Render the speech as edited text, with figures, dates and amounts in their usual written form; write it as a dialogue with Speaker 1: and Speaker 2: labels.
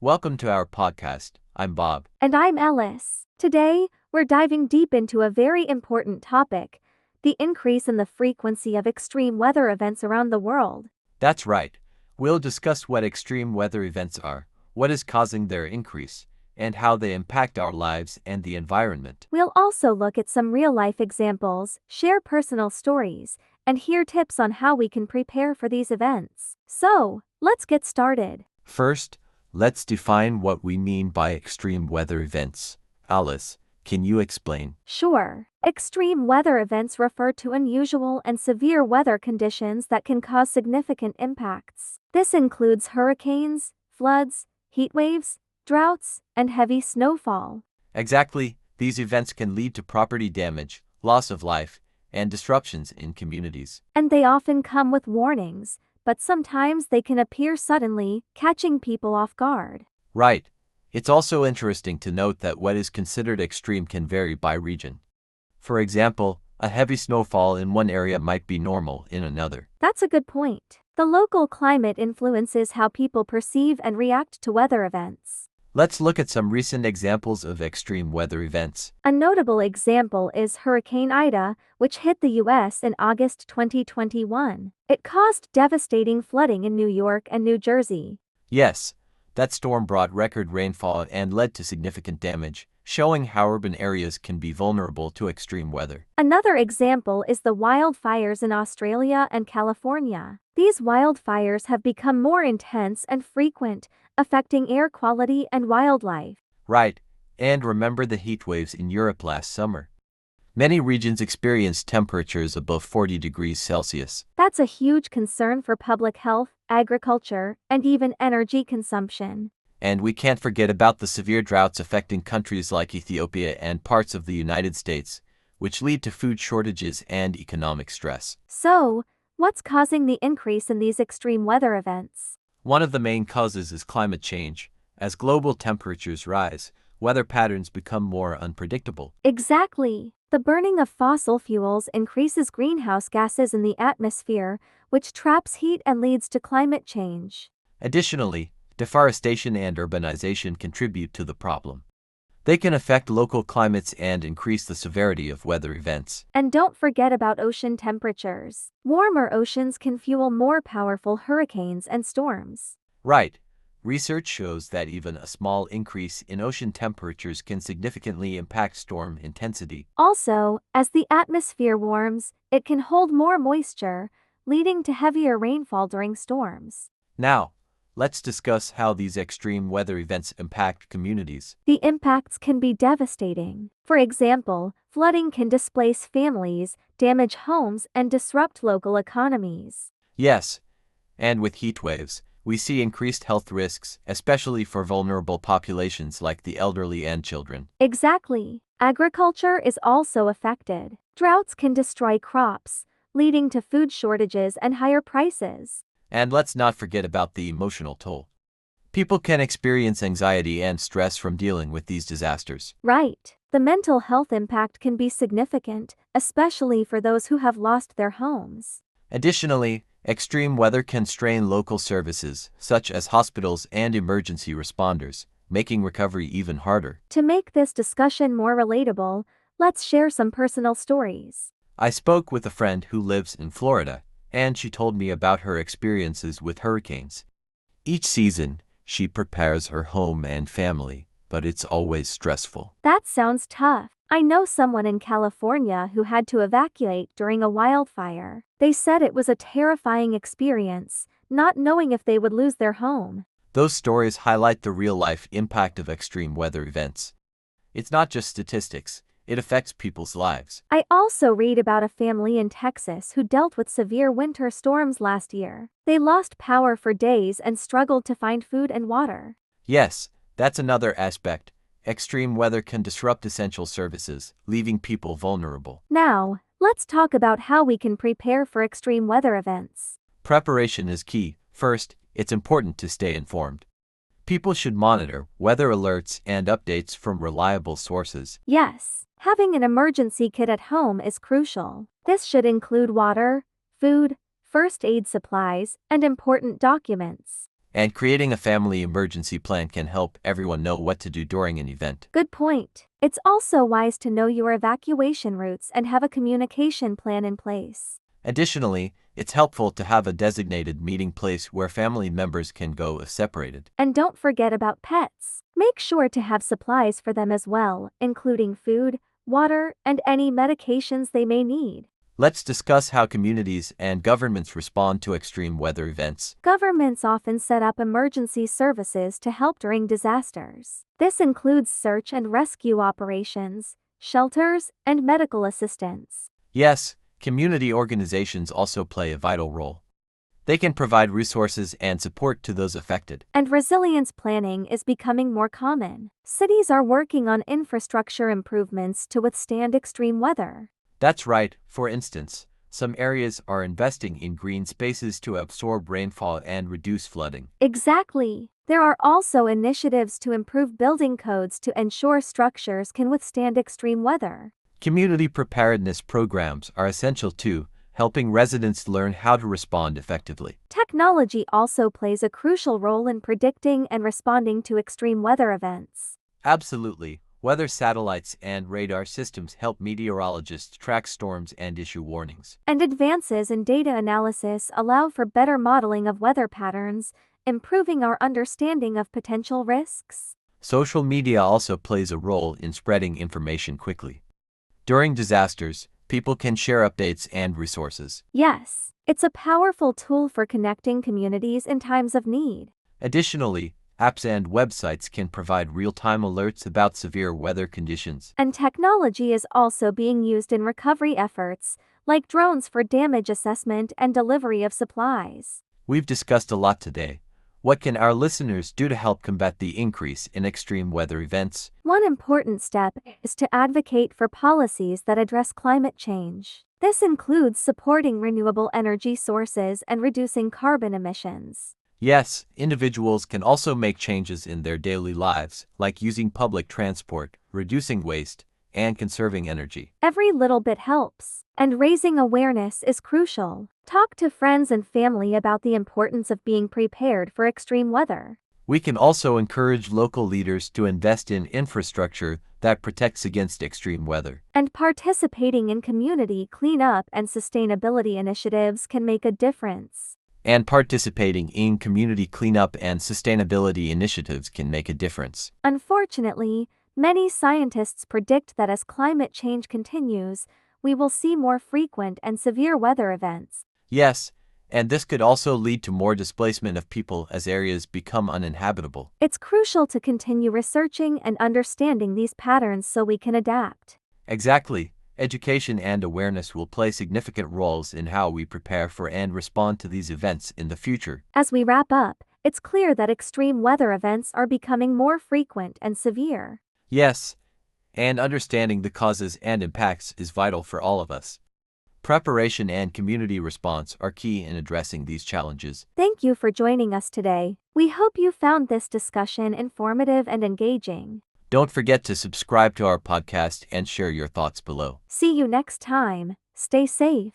Speaker 1: Welcome to our podcast. I'm Bob.
Speaker 2: And I'm Ellis. Today, we're diving deep into a very important topic, the increase in the frequency of extreme weather events around the world.
Speaker 1: That's right. We'll discuss what extreme weather events are, what is causing their increase, and how they impact our lives and the environment.
Speaker 2: We'll also look at some real-life examples, share personal stories, and hear tips on how we can prepare for these events. So, let's get started.
Speaker 1: First, let's define what we mean by extreme weather events. Alice, can you explain?
Speaker 2: Sure. Extreme weather events refer to unusual and severe weather conditions that can cause significant impacts. This includes hurricanes, floods, heat waves, droughts, and heavy snowfall.
Speaker 1: Exactly, these events can lead to property damage, loss of life, and disruptions in communities.
Speaker 2: And they often come with warnings, but sometimes they can appear suddenly, catching people off guard.
Speaker 1: Right. It's also interesting to note that what is considered extreme can vary by region. For example, a heavy snowfall in one area might be normal in another.
Speaker 2: That's a good point. The local climate influences how people perceive and react to weather events.
Speaker 1: Let's look at some recent examples of extreme weather events.
Speaker 2: A notable example is Hurricane Ida, which hit the U.S. in August 2021. It caused devastating flooding in New York and New Jersey.
Speaker 1: Yes, that storm brought record rainfall and led to significant damage, showing how urban areas can be vulnerable to extreme weather.
Speaker 2: Another example is the wildfires in Australia and California. These wildfires have become more intense and frequent, affecting air quality and wildlife.
Speaker 1: Right, and remember the heat waves in Europe last summer. Many regions experienced temperatures above 40 degrees Celsius.
Speaker 2: That's a huge concern for public health, agriculture, and even energy consumption.
Speaker 1: And we can't forget about the severe droughts affecting countries like Ethiopia and parts of the United States, which lead to food shortages and economic stress.
Speaker 2: So, what's causing the increase in these extreme weather events?
Speaker 1: One of the main causes is climate change. As global temperatures rise, weather patterns become more unpredictable.
Speaker 2: Exactly. The burning of fossil fuels increases greenhouse gases in the atmosphere, which traps heat and leads to climate change.
Speaker 1: Additionally, deforestation and urbanization contribute to the problem. They can affect local climates and increase the severity of weather events.
Speaker 2: And don't forget about ocean temperatures. Warmer oceans can fuel more powerful hurricanes and storms.
Speaker 1: Right. Research shows that even a small increase in ocean temperatures can significantly impact storm intensity.
Speaker 2: Also, as the atmosphere warms, it can hold more moisture, leading to heavier rainfall during storms.
Speaker 1: Now, let's discuss how these extreme weather events impact communities.
Speaker 2: The impacts can be devastating. For example, flooding can displace families, damage homes, and disrupt local economies.
Speaker 1: Yes, and with heat waves, we see increased health risks, especially for vulnerable populations like the elderly and children.
Speaker 2: Exactly. Agriculture is also affected. Droughts can destroy crops, leading to food shortages and higher prices.
Speaker 1: And let's not forget about the emotional toll. People can experience anxiety and stress from dealing with these disasters.
Speaker 2: Right. The mental health impact can be significant, especially for those who have lost their homes.
Speaker 1: Additionally, extreme weather can strain local services, such as hospitals and emergency responders, making recovery even harder.
Speaker 2: To make this discussion more relatable, let's share some personal stories.
Speaker 1: I spoke with a friend who lives in Florida, and she told me about her experiences with hurricanes. Each season, she prepares her home and family, but it's always stressful.
Speaker 2: That sounds tough. I know someone in California who had to evacuate during a wildfire. They said it was a terrifying experience, not knowing if they would lose their home.
Speaker 1: Those stories highlight the real-life impact of extreme weather events. It's not just statistics, it affects people's lives.
Speaker 2: I also read about a family in Texas who dealt with severe winter storms last year. They lost power for days and struggled to find food and water.
Speaker 1: Yes, that's another aspect. Extreme weather can disrupt essential services, leaving people vulnerable.
Speaker 2: Now, let's talk about how we can prepare for extreme weather events.
Speaker 1: Preparation is key. First, it's important to stay informed. People should monitor weather alerts and updates from reliable sources.
Speaker 2: Yes, having an emergency kit at home is crucial. This should include water, food, first aid supplies, and important documents.
Speaker 1: And creating a family emergency plan can help everyone know what to do during an event.
Speaker 2: Good point. It's also wise to know your evacuation routes and have a communication plan in place.
Speaker 1: Additionally, it's helpful to have a designated meeting place where family members can go if separated.
Speaker 2: And don't forget about pets. Make sure to have supplies for them as well, including food, water, and any medications they may need.
Speaker 1: Let's discuss how communities and governments respond to extreme weather events.
Speaker 2: Governments often set up emergency services to help during disasters. This includes search and rescue operations, shelters, and medical assistance.
Speaker 1: Yes, community organizations also play a vital role. They can provide resources and support to those affected.
Speaker 2: And resilience planning is becoming more common. Cities are working on infrastructure improvements to withstand extreme weather.
Speaker 1: That's right. For instance, some areas are investing in green spaces to absorb rainfall and reduce flooding.
Speaker 2: Exactly. There are also initiatives to improve building codes to ensure structures can withstand extreme weather.
Speaker 1: Community preparedness programs are essential too, helping residents learn how to respond effectively.
Speaker 2: Technology also plays a crucial role in predicting and responding to extreme weather events.
Speaker 1: Absolutely. Weather satellites and radar systems help meteorologists track storms and issue warnings.
Speaker 2: And advances in data analysis allow for better modeling of weather patterns, improving our understanding of potential risks.
Speaker 1: Social media also plays a role in spreading information quickly. During disasters, people can share updates and resources.
Speaker 2: Yes, it's a powerful tool for connecting communities in times of need.
Speaker 1: Additionally, apps and websites can provide real-time alerts about severe weather conditions.
Speaker 2: And technology is also being used in recovery efforts, like drones for damage assessment and delivery of supplies.
Speaker 1: We've discussed a lot today. What can our listeners do to help combat the increase in extreme weather events?
Speaker 2: One important step is to advocate for policies that address climate change. This includes supporting renewable energy sources and reducing carbon emissions.
Speaker 1: Yes, individuals can also make changes in their daily lives, like using public transport, reducing waste, and conserving energy.
Speaker 2: Every little bit helps, and raising awareness is crucial. Talk to friends and family about the importance of being prepared for extreme weather.
Speaker 1: We can also encourage local leaders to invest in infrastructure that protects against extreme weather.
Speaker 2: And participating in community cleanup and sustainability initiatives can make a difference. Unfortunately, many scientists predict that as climate change continues, we will see more frequent and severe weather events.
Speaker 1: Yes, and this could also lead to more displacement of people as areas become uninhabitable.
Speaker 2: It's crucial to continue researching and understanding these patterns so we can adapt.
Speaker 1: Exactly. Education and awareness will play significant roles in how we prepare for and respond to these events in the future.
Speaker 2: As we wrap up, it's clear that extreme weather events are becoming more frequent and severe.
Speaker 1: Yes, and understanding the causes and impacts is vital for all of us. Preparation and community response are key in addressing these challenges.
Speaker 2: Thank you for joining us today. We hope you found this discussion informative and engaging.
Speaker 1: Don't forget to subscribe to our podcast and share your thoughts below.
Speaker 2: See you next time. Stay safe.